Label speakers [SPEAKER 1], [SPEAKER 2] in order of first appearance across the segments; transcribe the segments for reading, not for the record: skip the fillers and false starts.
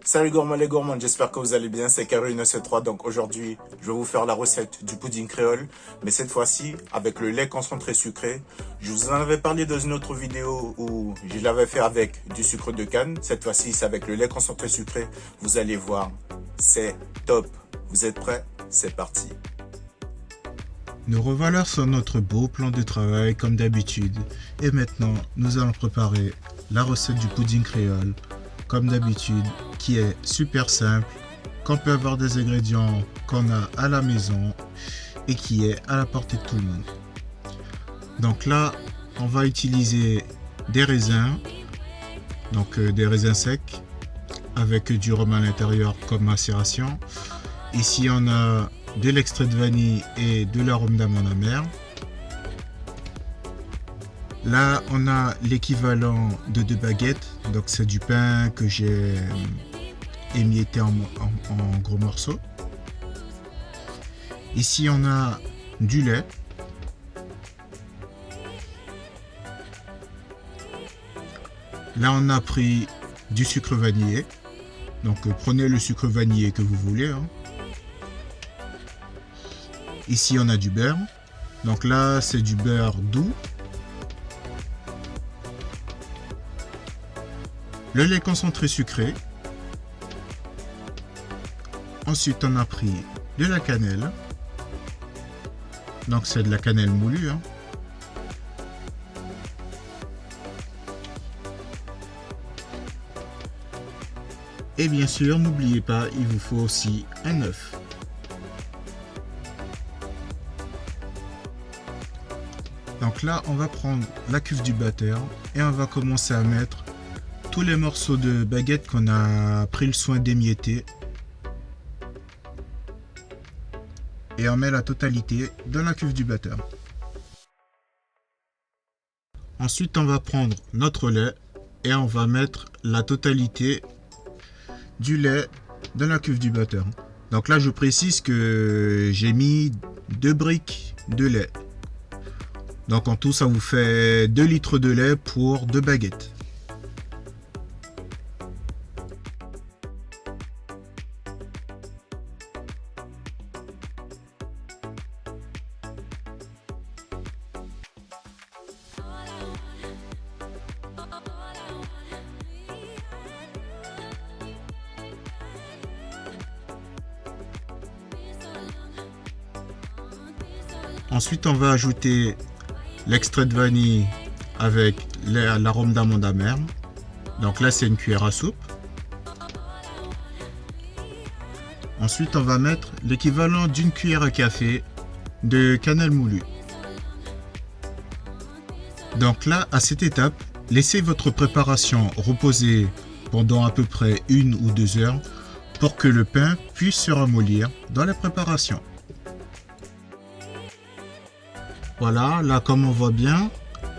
[SPEAKER 1] Salut gourmands les gourmandes, j'espère que vous allez bien, c'est Carré973. Donc aujourd'hui, je vais vous faire la recette du pudding créole, mais cette fois-ci avec le lait concentré sucré. Je vous en avais parlé dans une autre vidéo où je l'avais fait avec du sucre de canne. Cette fois-ci, c'est avec le lait concentré sucré. Vous allez voir, c'est top. Vous êtes prêts? C'est parti.
[SPEAKER 2] Nous revoilà sur notre beau plan de travail comme d'habitude. Et maintenant, nous allons préparer la recette du pudding créole, comme d'habitude, qui est super simple, qu'on peut avoir des ingrédients qu'on a à la maison et qui est à la portée de tout le monde. Donc là, on va utiliser des raisins, donc des raisins secs avec du rhum à l'intérieur comme macération. Ici, on a de l'extrait de vanille et de l'arôme d'amande amère. Là, on a l'équivalent de 2 baguettes. Donc, c'est du pain que j'ai émietté en gros morceaux. Ici, on a du lait. Là, on a pris du sucre vanillé. Donc, prenez le sucre vanillé que vous voulez, hein. Ici, on a du beurre. Donc là, c'est du beurre doux. Le lait concentré sucré. Ensuite, on a pris de la cannelle. Donc, c'est de la cannelle moulue, hein. Et bien sûr, n'oubliez pas, il vous faut aussi un œuf. Donc là, on va prendre la cuve du batteur et on va commencer à mettre tous les morceaux de baguette qu'on a pris le soin d'émietter. Et on met la totalité dans la cuve du batteur. Ensuite, on va prendre notre lait et on va mettre la totalité du lait dans la cuve du batteur. Donc là, je précise que j'ai mis 2 briques de lait. Donc en tout, ça vous fait 2 litres de lait pour 2 baguettes. Ensuite, on va ajouter l'extrait de vanille avec l'arôme d'amande amère. Donc là, c'est une cuillère à soupe. Ensuite, on va mettre l'équivalent d'une cuillère à café de cannelle moulue. Donc là, à cette étape, laissez votre préparation reposer pendant à peu près 1 ou 2 heures pour que le pain puisse se ramollir dans la préparation. Voilà, là comme on voit bien,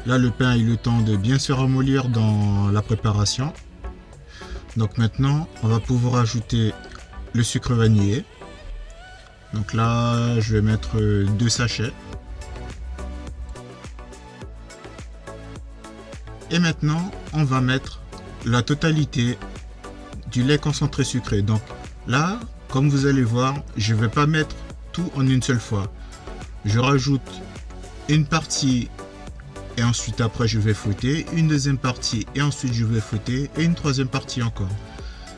[SPEAKER 2] là le pain a eu le temps de bien se ramollir dans la préparation. Donc maintenant, on va pouvoir ajouter le sucre vanillé. Donc là, je vais mettre 2 sachets. Et maintenant, on va mettre la totalité du lait concentré sucré. Donc là, comme vous allez voir, je ne vais pas mettre tout en une seule fois. Je rajoute une partie et ensuite après je vais fouetter, une deuxième partie et ensuite je vais fouetter et une troisième partie encore.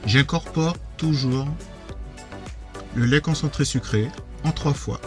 [SPEAKER 2] J'incorpore toujours le lait concentré sucré en 3 fois.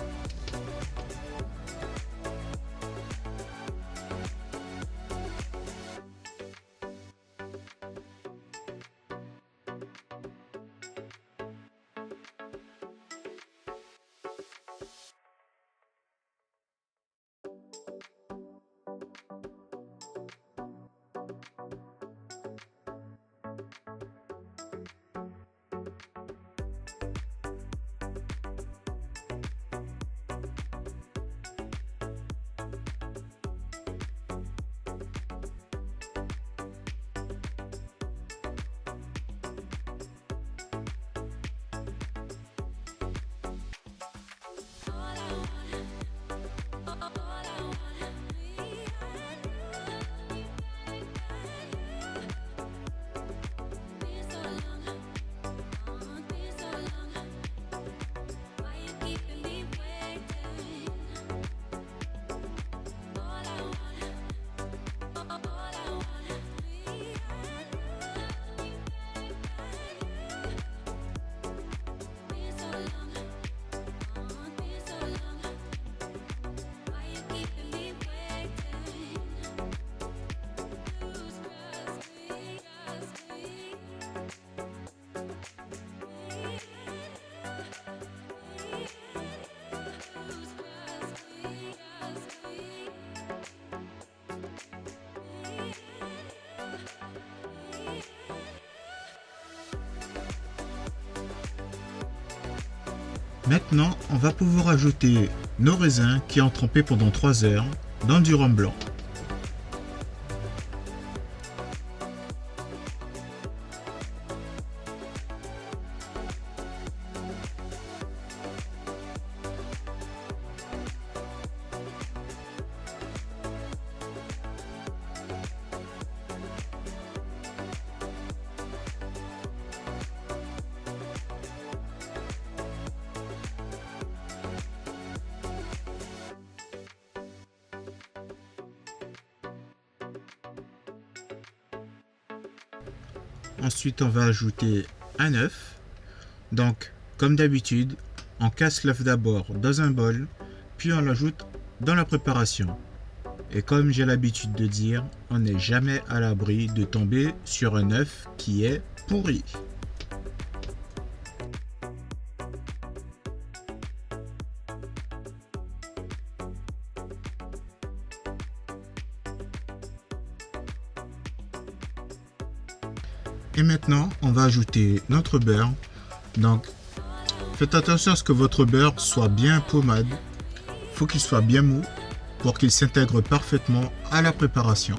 [SPEAKER 2] Maintenant, on va pouvoir ajouter nos raisins qui ont trempé pendant 3 heures dans du rhum blanc. Ensuite, on va ajouter un œuf. Donc, comme d'habitude, on casse l'œuf d'abord dans un bol, puis on l'ajoute dans la préparation. Et comme j'ai l'habitude de dire, on n'est jamais à l'abri de tomber sur un œuf qui est pourri. Et maintenant, on va ajouter notre beurre. Donc, faites attention à ce que votre beurre soit bien pommade. Il faut qu'il soit bien mou pour qu'il s'intègre parfaitement à la préparation.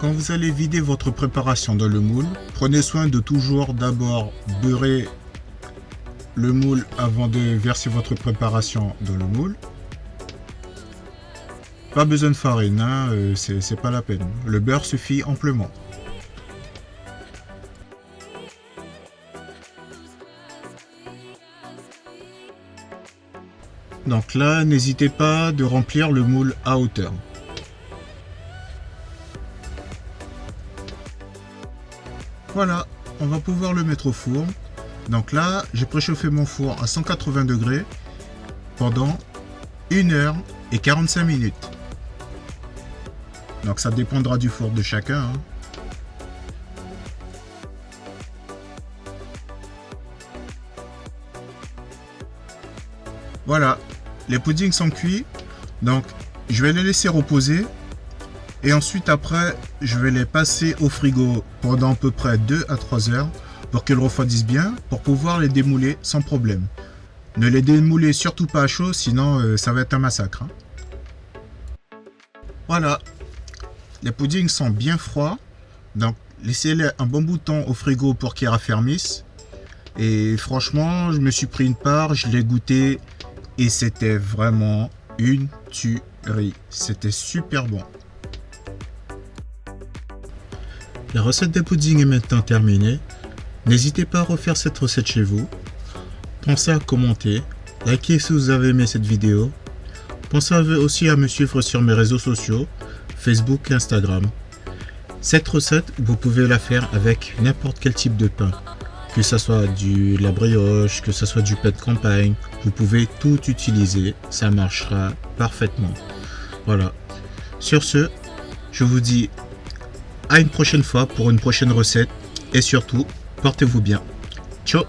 [SPEAKER 2] Quand vous allez vider votre préparation dans le moule, prenez soin de toujours d'abord beurrer le moule avant de verser votre préparation dans le moule. Pas besoin de farine, hein, c'est pas la peine. Le beurre suffit amplement. Donc là, n'hésitez pas de remplir le moule à hauteur. Voilà, on va pouvoir le mettre au four. Donc là, j'ai préchauffé mon four à 180 degrés pendant 1h45 minutes. Donc ça dépendra du four de chacun, hein. Voilà, les puddings sont cuits. Donc je vais les laisser reposer. Et ensuite après, je vais les passer au frigo pendant à peu près 2 à 3 heures pour qu'ils refroidissent bien, pour pouvoir les démouler sans problème. Ne les démoulez surtout pas à chaud, sinon ça va être un massacre, hein. Voilà, les puddings sont bien froids, donc laissez-les un bon bout de temps au frigo pour qu'ils raffermissent. Et franchement, je me suis pris une part, je l'ai goûté et c'était vraiment une tuerie. C'était super bon. La recette des puddings est maintenant terminée. N'hésitez pas à refaire cette recette chez vous. Pensez à commenter, liker si vous avez aimé cette vidéo. Pensez aussi à me suivre sur mes réseaux sociaux, Facebook et Instagram. Cette recette, vous pouvez la faire avec n'importe quel type de pain. Que ce soit de la brioche, que ce soit du pain de campagne, vous pouvez tout utiliser, ça marchera parfaitement. Voilà. Sur ce, je vous dis à une prochaine fois pour une prochaine recette et surtout, portez-vous bien. Ciao!